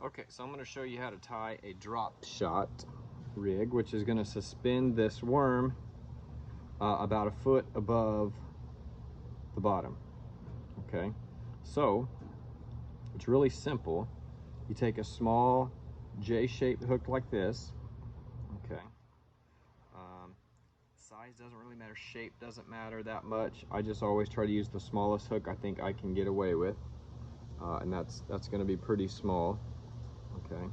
Okay, so I'm going to show you how to tie a drop shot rig, which is going to suspend this worm about a foot above the bottom. Okay, so it's really simple. You take a small J-shaped hook like this. Okay, size doesn't really matter, shape doesn't matter that much. I just always try to use the smallest hook I think I can get away with, and that's going to be pretty small. Okay,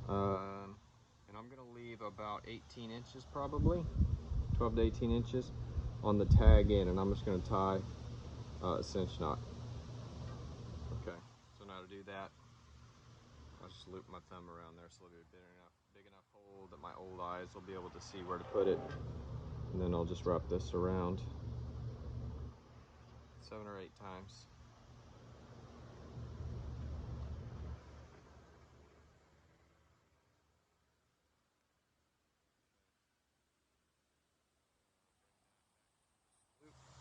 and I'm going to leave about 18 inches, probably 12 to 18 inches on the tag end, and I'm just going to tie a cinch knot. Okay, so now to do that, I'll just loop my thumb around there so it'll be a big enough hole that my old eyes will be able to see where to put it, and then I'll just wrap this around 7 or 8 times.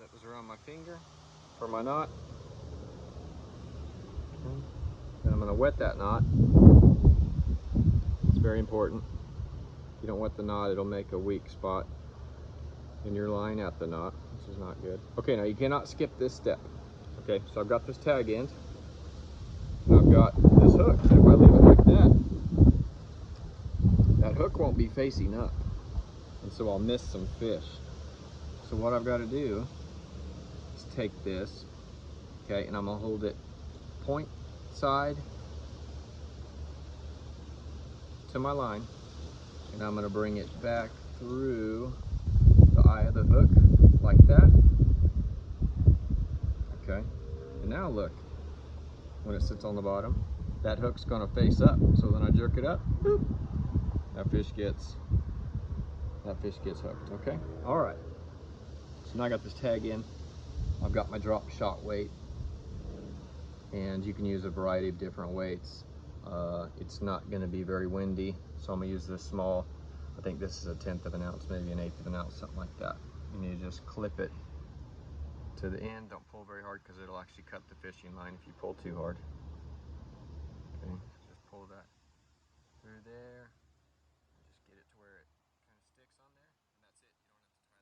That was around my finger for my knot. Then I'm going to wet that knot. It's very important. If you don't wet the knot, it'll make a weak spot in your line at the knot, which is not good. Okay, now you cannot skip this step. Okay, so I've got this tag end, and I've got this hook. If I leave it like that, that hook won't be facing up, and so I'll miss some fish. So what I've got to do is take this, okay, and I'm gonna hold it point side to my line, and I'm gonna bring it back through the eye of the hook like that. Okay, and now look, when it sits on the bottom, that hook's gonna face up. So then I jerk it up, boop, that fish gets hooked. Okay, all right. So now I got this tag in. I've got my drop shot weight, and you can use a variety of different weights. It's not going to be very windy, so I'm going to use this small. I think this is a 1/10 of an ounce, maybe an 1/8 of an ounce, something like that. And you just clip it to the end. Don't pull very hard because it'll actually cut the fishing line if you pull too hard. Okay, so just pull that through there. Just get it to where it kind of sticks on there, and that's it.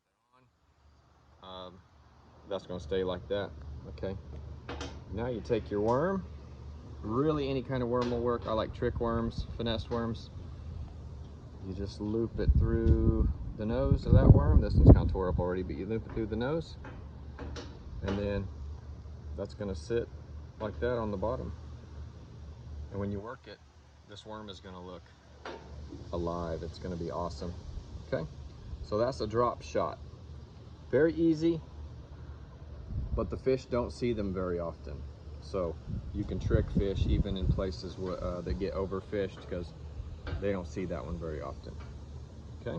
You don't have to tie that on. That's going to stay like that. Okay. Now you take your worm. Really, any kind of worm will work. I like trick worms, finesse worms. You just loop it through the nose of that worm. This one's kind of tore up already, but you loop it through the nose, and then that's going to sit like that on the bottom. And when you work it, this worm is going to look alive. It's going to be awesome. Okay, so that's a drop shot. Very easy, but the fish don't see them very often. So you can trick fish even in places that get overfished because they don't see that one very often. Okay.